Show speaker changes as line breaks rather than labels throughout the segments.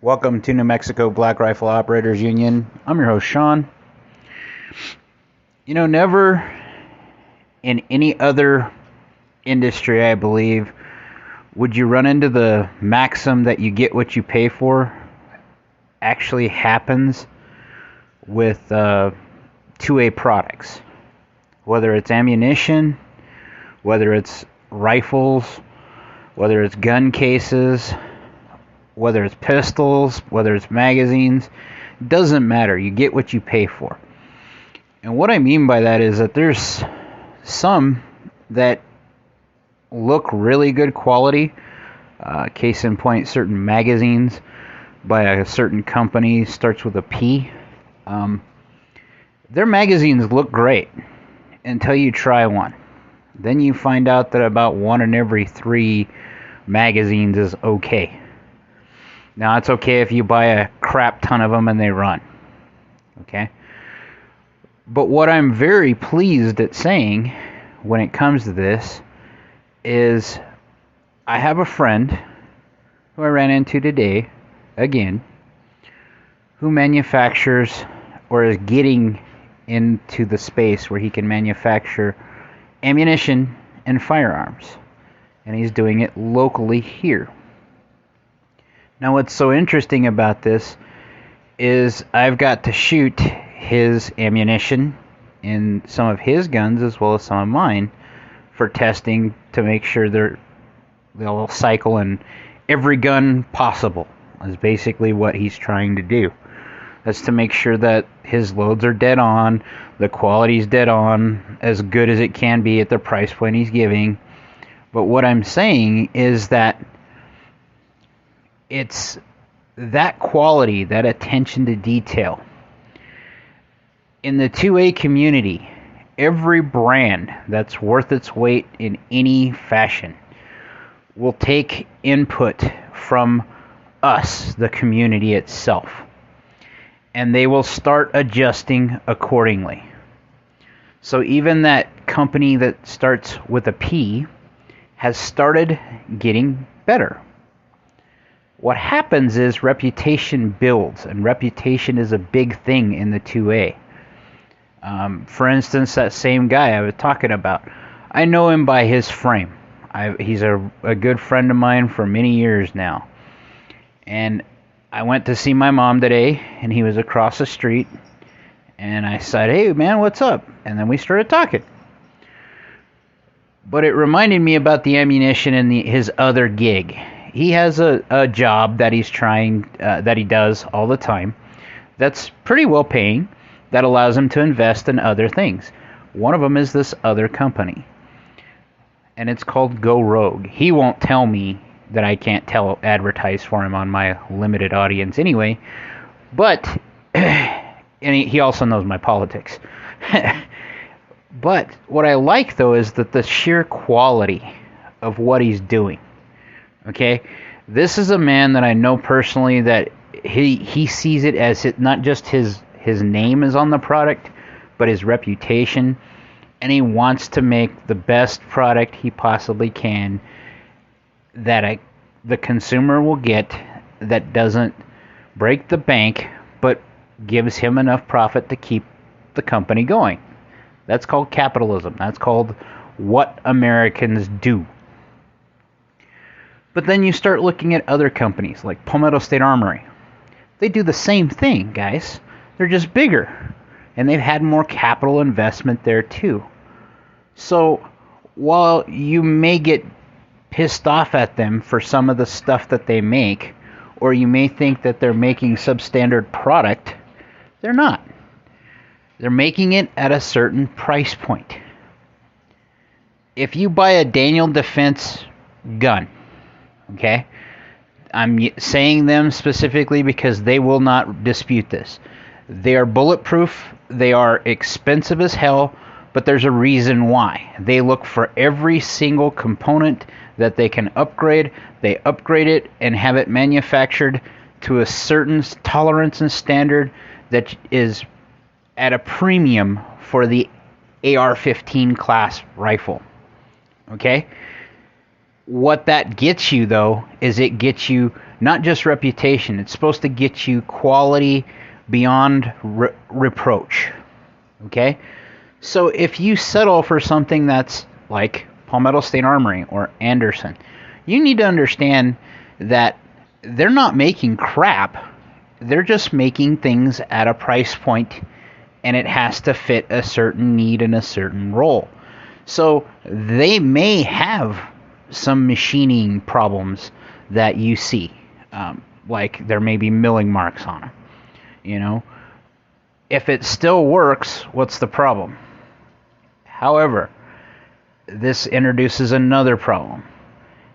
Welcome to New Mexico Black Rifle Operators Union. I'm your host, Sean. Never in any other industry, I believe, would you run into the maxim that you get what you pay for actually happens with 2A products. Whether it's ammunition, whether it's rifles, whether it's gun cases, whether it's pistols, whether it's magazines, doesn't matter. You get what you pay for. And what I mean by that is that there's some that look really good quality. Case in point, certain magazines by a certain company, starts with a P. Their magazines look great until you try one. Then you find out that about 1 in every 3 magazines is okay. Now, it's okay if you buy a crap ton of them and they run. Okay? But what I'm very pleased at saying when it comes to this is I have a friend who I ran into today, again, who manufactures or is getting into the space where he can manufacture ammunition and firearms. And he's doing it locally here. Now, what's so interesting about this is I've got to shoot his ammunition in some of his guns as well as some of mine for testing to make sure they'll cycle in every gun possible, is basically what he's trying to do. That's to make sure that his loads are dead on, the quality's dead on, as good as it can be at the price point he's giving. But what I'm saying is that it's that quality, that attention to detail. In the 2A community, every brand that's worth its weight in any fashion will take input from us, the community itself, and they will start adjusting accordingly. So even that company that starts with a P has started getting better. What happens is reputation builds, and reputation is a big thing in the 2A. For instance, that same guy I was talking about, I know him by his frame. He's a good friend of mine for many years now. And I went to see my mom today, and he was across the street, and I said, "Hey, man, what's up?" And then we started talking. But it reminded me about the ammunition and his other gig. He has a job that that he does all the time that's pretty well paying, that allows him to invest in other things. One of them is this other company, and it's called Go Rogue. He won't tell me that I can't advertise for him on my limited audience anyway, but and he also knows my politics. But what I like, though, is that the sheer quality of what he's doing. Okay, this is a man that I know personally that he sees it as not just his name is on the product, but his reputation, and he wants to make the best product he possibly can that the consumer will get, that doesn't break the bank, but gives him enough profit to keep the company going. That's called capitalism. That's called what Americans do. But then you start looking at other companies like Palmetto State Armory. They do the same thing, guys. They're just bigger. And they've had more capital investment there too. So while you may get pissed off at them for some of the stuff that they make, or you may think that they're making substandard product, they're not. They're making it at a certain price point. If you buy a Daniel Defense gun, okay, I'm saying them specifically because they will not dispute this. They are bulletproof. They are expensive as hell, but there's a reason why. They look for every single component that they can upgrade. They upgrade it and have it manufactured to a certain tolerance and standard that is at a premium for the AR-15 class rifle. Okay? What that gets you, though, is it gets you not just reputation. It's supposed to get you quality beyond reproach. Okay? So if you settle for something that's like Palmetto State Armory or Anderson, you need to understand that they're not making crap. They're just making things at a price point, and it has to fit a certain need and a certain role. So they may have some machining problems that you see, like there may be milling marks on them. You know, if it still works, what's the problem? However, this introduces another problem,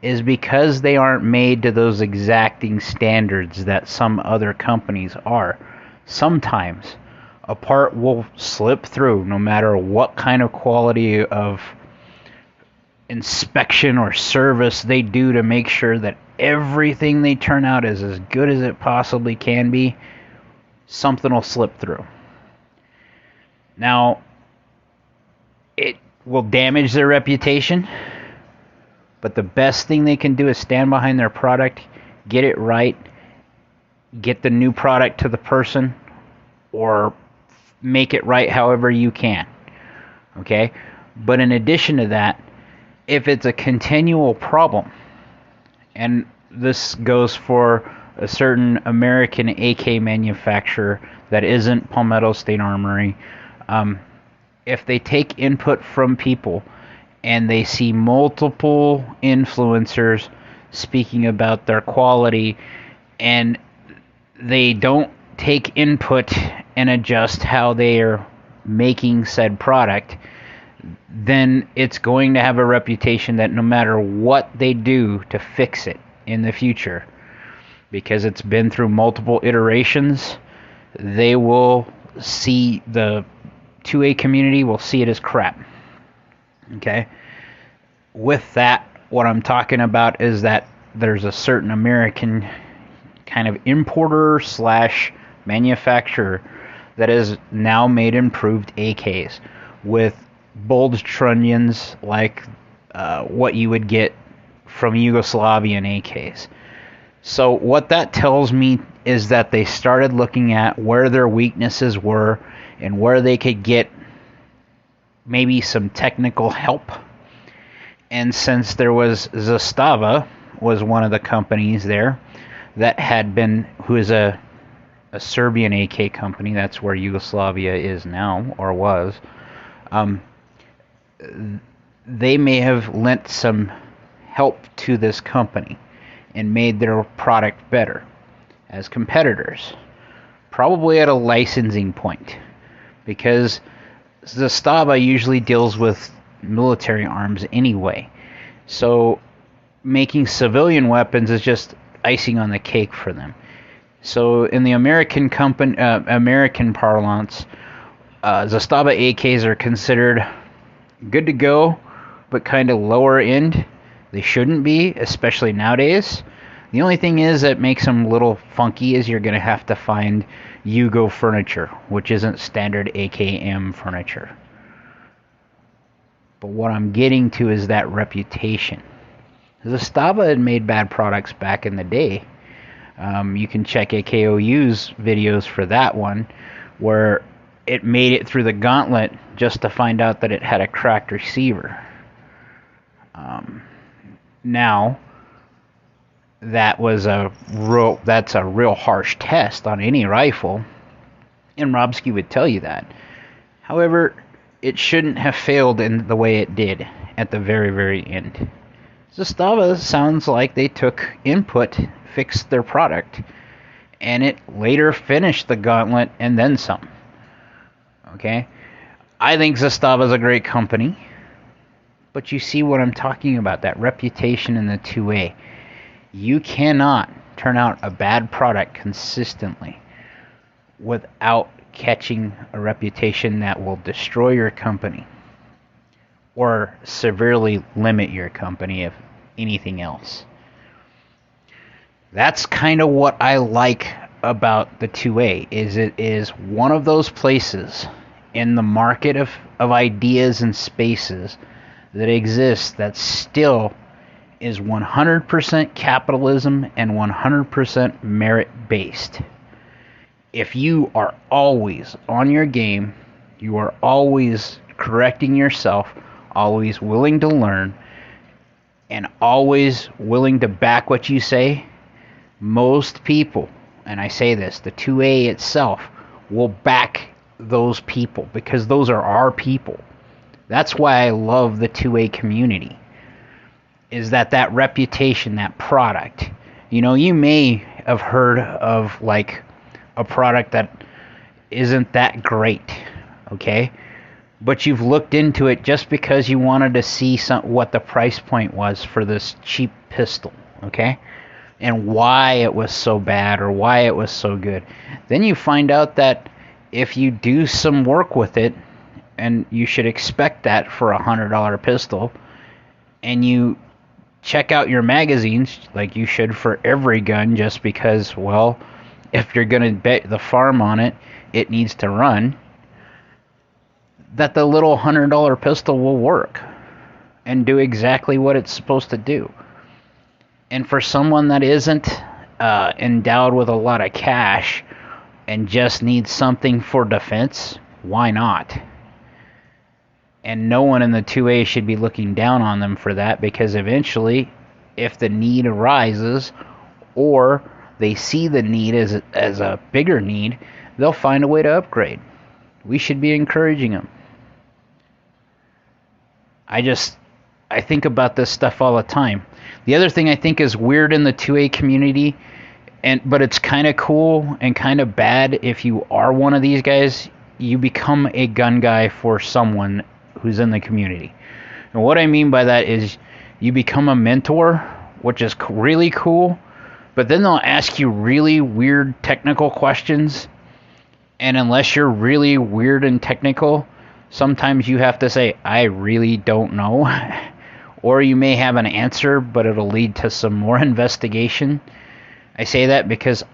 is because they aren't made to those exacting standards that some other companies are. Sometimes a part will slip through no matter what kind of quality of inspection or service they do to make sure that everything they turn out is as good as it possibly can be. Something will slip through. Now, it will damage their reputation, but the best thing they can do is stand behind their product, get it right, get the new product to the person, or make it right however you can. Okay? But in addition to that, if it's a continual problem, and this goes for a certain American AK manufacturer that isn't Palmetto State Armory, if they take input from people and they see multiple influencers speaking about their quality and they don't take input and adjust how they are making said product, then it's going to have a reputation that no matter what they do to fix it in the future, because it's been through multiple iterations, they will see the 2A community will see it as crap. Okay? With that, what I'm talking about is that there's a certain American kind of importer slash manufacturer that has now made improved AKs with bulged trunnions like what you would get from Yugoslavian AKs. So what that tells me is that they started looking at where their weaknesses were and where they could get maybe some technical help. And since there was Zastava was one of the companies there that had been, who is a Serbian AK company, that's where Yugoslavia is now, or was, they may have lent some help to this company and made their product better as competitors, probably at a licensing point, because Zastava usually deals with military arms anyway. So making civilian weapons is just icing on the cake for them. So in the American parlance, Zastava AKs are considered good to go, but kind of lower end. They shouldn't be, especially nowadays. The only thing is that makes them a little funky is you're going to have to find Yugo furniture, which isn't standard AKM furniture. But what I'm getting to is that reputation. Zastava had made bad products back in the day. You can check AKOU's videos for that one, where it made it through the gauntlet just to find out that it had a cracked receiver. Now, that's a real harsh test on any rifle, and Robski would tell you that. However, it shouldn't have failed in the way it did at the very, very end. Zastava sounds like they took input, fixed their product, and it later finished the gauntlet and then some. Okay? I think Zastava is a great company, but you see what I'm talking about, that reputation in the 2A. You cannot turn out a bad product consistently without catching a reputation that will destroy your company or severely limit your company, if anything else. That's kind of what I like about the 2A, is it is one of those places in the market of ideas and spaces that exist that still is 100% capitalism and 100% merit based. If you are always on your game, you are always correcting yourself, always willing to learn, and always willing to back what you say, most people, and I say this, the 2A itself will back those people because those are our people. That's why I love the 2A community, is that reputation, that product. You know, you may have heard of like a product that isn't that great, okay? But you've looked into it just because you wanted to see what the price point was for this cheap pistol, okay? And why it was so bad or why it was so good. Then you find out that if you do some work with it, and you should expect that for a $100 pistol, and you check out your magazines like you should for every gun, just because, well, if you're going to bet the farm on it, it needs to run, that the little $100 pistol will work and do exactly what it's supposed to do. And for someone that isn't endowed with a lot of cash and just needs something for defense, why not? And no one in the 2A should be looking down on them for that, because eventually, if the need arises or they see the need as a bigger need, they'll find a way to upgrade. We should be encouraging them. I think about this stuff all the time. The other thing I think is weird in the 2A community, but it's kind of cool and kind of bad if you are one of these guys, you become a gun guy for someone who's in the community. And what I mean by that is you become a mentor, which is really cool, but then they'll ask you really weird technical questions, and unless you're really weird and technical, sometimes you have to say, I really don't know. Or you may have an answer, but it'll lead to some more investigation. I say that because